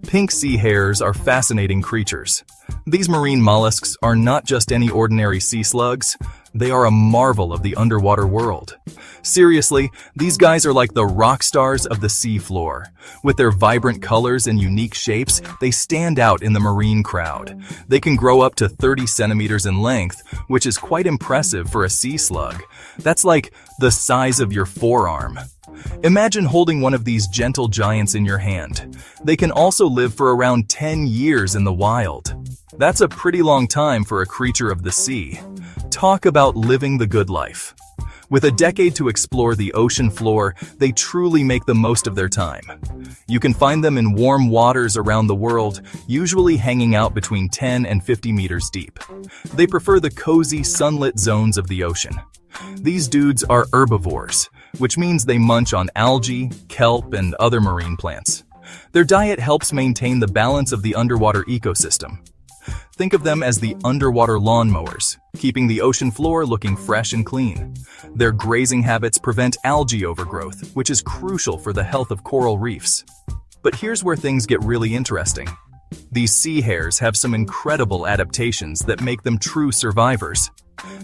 Pink sea hares are fascinating creatures. These marine mollusks are not just any ordinary sea slugs, they are a marvel of the underwater world. Seriously, these guys are like the rock stars of the sea floor. With their vibrant colors and unique shapes, they stand out in the marine crowd. They can grow up to 30 centimeters in length, which is quite impressive for a sea slug. That's like the size of your forearm. Imagine holding one of these gentle giants in your hand. They can also live for around 10 years in the wild. That's a pretty long time for a creature of the sea. Talk about living the good life. With a decade to explore the ocean floor, they truly make the most of their time. You can find them in warm waters around the world, usually hanging out between 10 and 50 meters deep. They prefer the cozy, sunlit zones of the ocean. These dudes are herbivores, which means they munch on algae, kelp, and other marine plants. Their diet helps maintain the balance of the underwater ecosystem. Think of them as the underwater lawnmowers, keeping the ocean floor looking fresh and clean. Their grazing habits prevent algae overgrowth, which is crucial for the health of coral reefs. But here's where things get really interesting. These sea hares have some incredible adaptations that make them true survivors.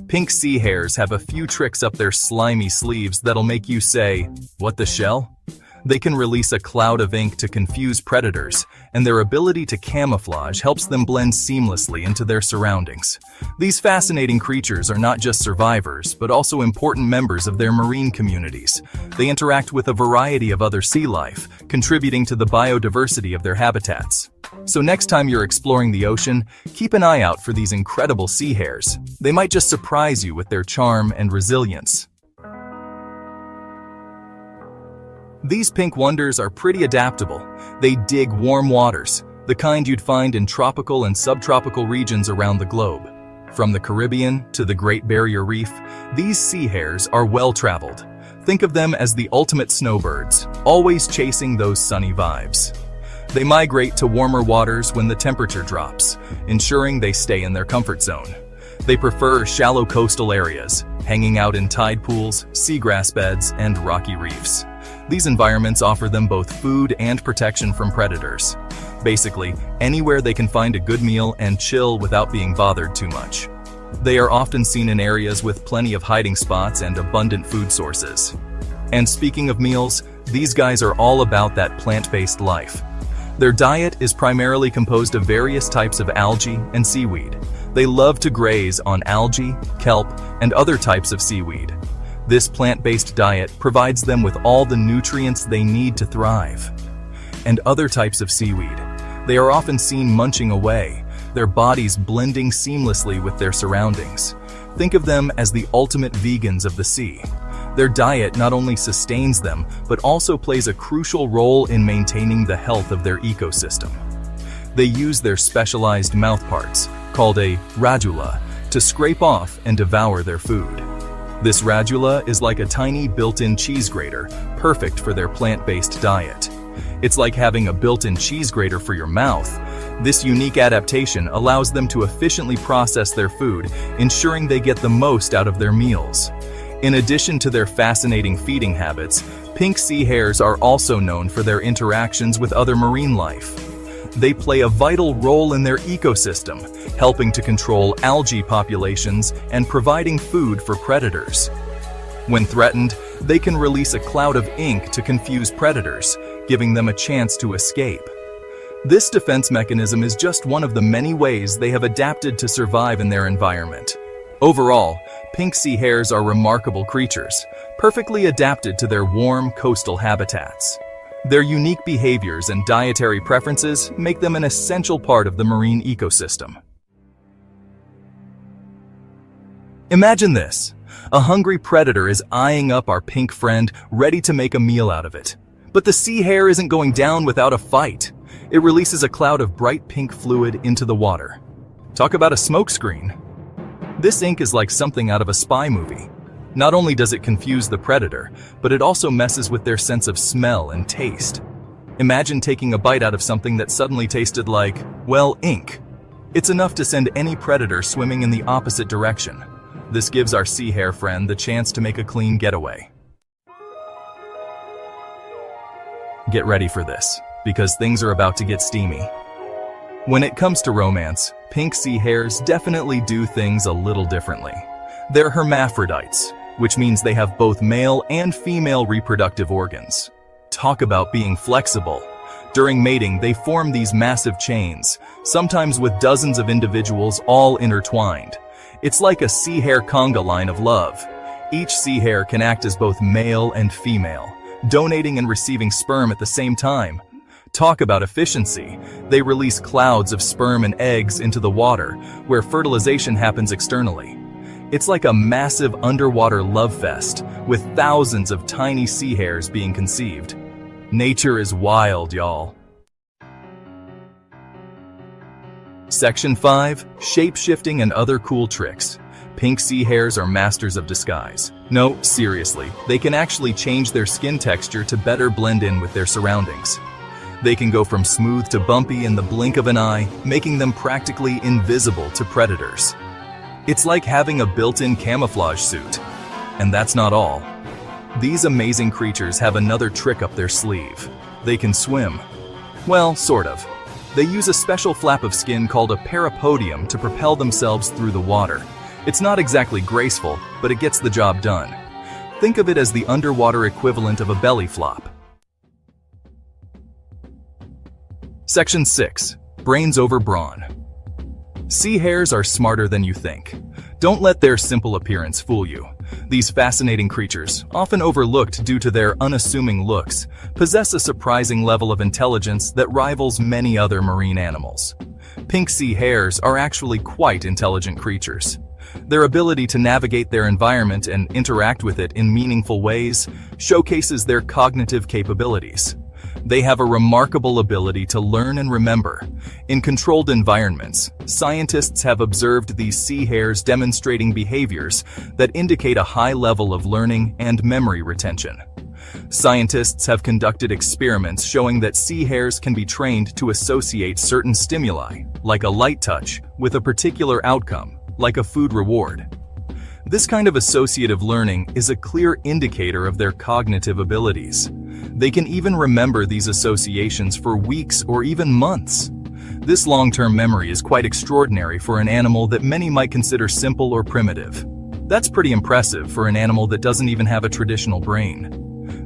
Pink sea hares have a few tricks up their slimy sleeves that'll make you say, "What the shell?" They can release a cloud of ink to confuse predators, and their ability to camouflage helps them blend seamlessly into their surroundings. These fascinating creatures are not just survivors, but also important members of their marine communities. They interact with a variety of other sea life, contributing to the biodiversity of their habitats. So next time you're exploring the ocean, keep an eye out for these incredible sea hares. They might just surprise you with their charm and resilience. These pink wonders are pretty adaptable. They dig warm waters, the kind you'd find in tropical and subtropical regions around the globe. From the Caribbean to the Great Barrier Reef, these sea hares are well-traveled. Think of them as the ultimate snowbirds, always chasing those sunny vibes. They migrate to warmer waters when the temperature drops, ensuring they stay in their comfort zone. They prefer shallow coastal areas, hanging out in tide pools, seagrass beds, and rocky reefs. These environments offer them both food and protection from predators. Basically, anywhere they can find a good meal and chill without being bothered too much. They are often seen in areas with plenty of hiding spots and abundant food sources. And speaking of meals, these guys are all about that plant-based life. Their diet is primarily composed of various types of algae and seaweed. They love to graze on algae, kelp, and other types of seaweed. This plant-based diet provides them with all the nutrients they need to thrive. And other types of seaweed. They are often seen munching away, their bodies blending seamlessly with their surroundings. Think of them as the ultimate vegans of the sea. Their diet not only sustains them, but also plays a crucial role in maintaining the health of their ecosystem. They use their specialized mouthparts, called a radula, to scrape off and devour their food. This radula is like a tiny built-in cheese grater, perfect for their plant-based diet. It's like having a built-in cheese grater for your mouth. This unique adaptation allows them to efficiently process their food, ensuring they get the most out of their meals. In addition to their fascinating feeding habits, pink sea hares are also known for their interactions with other marine life. They play a vital role in their ecosystem, helping to control algae populations and providing food for predators. When threatened, they can release a cloud of ink to confuse predators, giving them a chance to escape. This defense mechanism is just one of the many ways they have adapted to survive in their environment. Overall, pink sea hares are remarkable creatures, perfectly adapted to their warm coastal habitats. Their unique behaviors and dietary preferences make them an essential part of the marine ecosystem. Imagine this. A hungry predator is eyeing up our pink friend, ready to make a meal out of it. But the sea hare isn't going down without a fight. It releases a cloud of bright pink fluid into the water. Talk about a smokescreen. This ink is like something out of a spy movie. Not only does it confuse the predator, but it also messes with their sense of smell and taste. Imagine taking a bite out of something that suddenly tasted like, well, ink. It's enough to send any predator swimming in the opposite direction. This gives our sea hare friend the chance to make a clean getaway. Get ready for this. because things are about to get steamy. When it comes to romance, pink sea hares definitely do things a little differently. They're hermaphrodites, which means they have both male and female reproductive organs. Talk about being flexible. During mating, they form these massive chains, sometimes with dozens of individuals all intertwined. It's like a sea hare conga line of love. Each sea hare can act as both male and female, donating and receiving sperm at the same time. Talk about efficiency. They release clouds of sperm and eggs into the water, where fertilization happens externally. It's like a massive underwater love fest, with thousands of tiny sea hares being conceived. Nature is wild, y'all. Section 5. Shape-shifting and other cool tricks. Pink sea hares are masters of disguise. No, seriously, they can actually change their skin texture to better blend in with their surroundings. They can go from smooth to bumpy in the blink of an eye, making them practically invisible to predators. It's like having a built-in camouflage suit. And that's not all. These amazing creatures have another trick up their sleeve. They can swim. Well, sort of. They use a special flap of skin called a parapodium to propel themselves through the water. It's not exactly graceful, but it gets the job done. Think of it as the underwater equivalent of a belly flop. Section 6. Brains over brawn. Sea hares are smarter than you think. Don't let their simple appearance fool you. These fascinating creatures, often overlooked due to their unassuming looks, possess a surprising level of intelligence that rivals many other marine animals. Pink sea hares are actually quite intelligent creatures. Their ability to navigate their environment and interact with it in meaningful ways showcases their cognitive capabilities. They have a remarkable ability to learn and remember. In controlled environments, scientists have observed these sea hares demonstrating behaviors that indicate a high level of learning and memory retention. Scientists have conducted experiments showing that sea hares can be trained to associate certain stimuli, like a light touch, with a particular outcome, like a food reward. This kind of associative learning is a clear indicator of their cognitive abilities. They can even remember these associations for weeks or even months. This long-term memory is quite extraordinary for an animal that many might consider simple or primitive. That's pretty impressive for an animal that doesn't even have a traditional brain.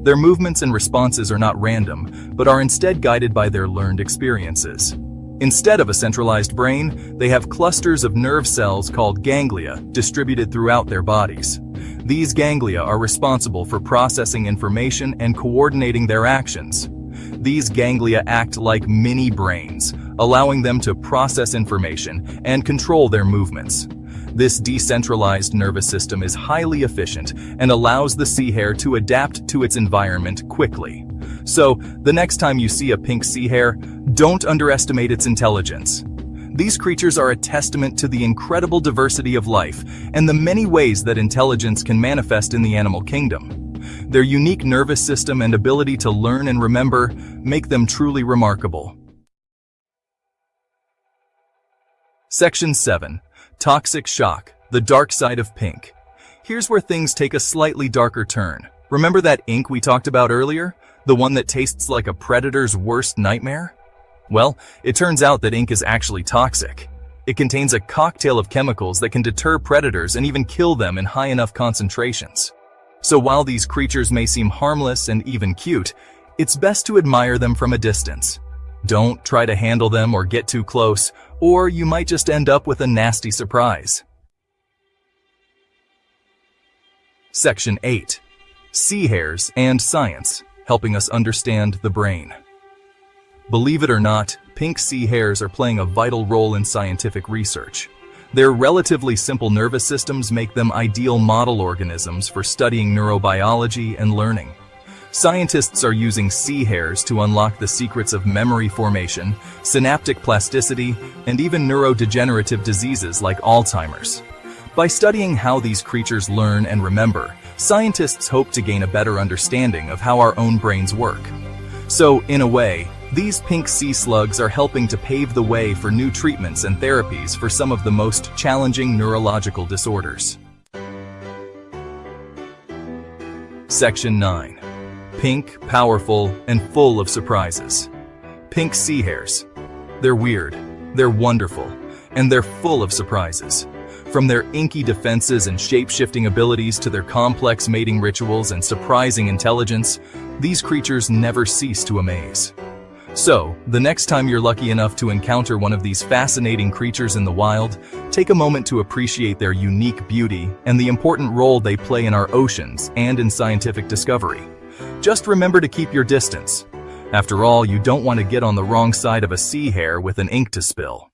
Their movements and responses are not random, but are instead guided by their learned experiences. Instead of a centralized brain, they have clusters of nerve cells called ganglia distributed throughout their bodies. These ganglia are responsible for processing information and coordinating their actions. These ganglia act like mini brains, allowing them to process information and control their movements. This decentralized nervous system is highly efficient and allows the sea hare to adapt to its environment quickly. So, the next time you see a pink sea hare, don't underestimate its intelligence. These creatures are a testament to the incredible diversity of life and the many ways that intelligence can manifest in the animal kingdom. Their unique nervous system and ability to learn and remember make them truly remarkable. Section 7. Toxic shock, the dark side of pink. Here's where things take a slightly darker turn. Remember that ink we talked about earlier? The one that tastes like a predator's worst nightmare? Well, it turns out that ink is actually toxic. It contains a cocktail of chemicals that can deter predators and even kill them in high enough concentrations. So while these creatures may seem harmless and even cute, it's best to admire them from a distance. Don't try to handle them or get too close, or you might just end up with a nasty surprise. Section 8. Sea hares and science, helping us understand the brain. Believe it or not, pink sea hares are playing a vital role in scientific research. Their relatively simple nervous systems make them ideal model organisms for studying neurobiology and learning. Scientists are using sea hares to unlock the secrets of memory formation, synaptic plasticity, and even neurodegenerative diseases like Alzheimer's. By studying how these creatures learn and remember, scientists hope to gain a better understanding of how our own brains work. So, in a way, these pink sea slugs are helping to pave the way for new treatments and therapies for some of the most challenging neurological disorders. Section 9. Pink, powerful, and full of surprises. Pink sea hares. They're weird, they're wonderful, and they're full of surprises. From their inky defenses and shape-shifting abilities to their complex mating rituals and surprising intelligence, these creatures never cease to amaze. So, the next time you're lucky enough to encounter one of these fascinating creatures in the wild, take a moment to appreciate their unique beauty and the important role they play in our oceans and in scientific discovery. Just remember to keep your distance. After all, you don't want to get on the wrong side of a sea hare with an ink to spill.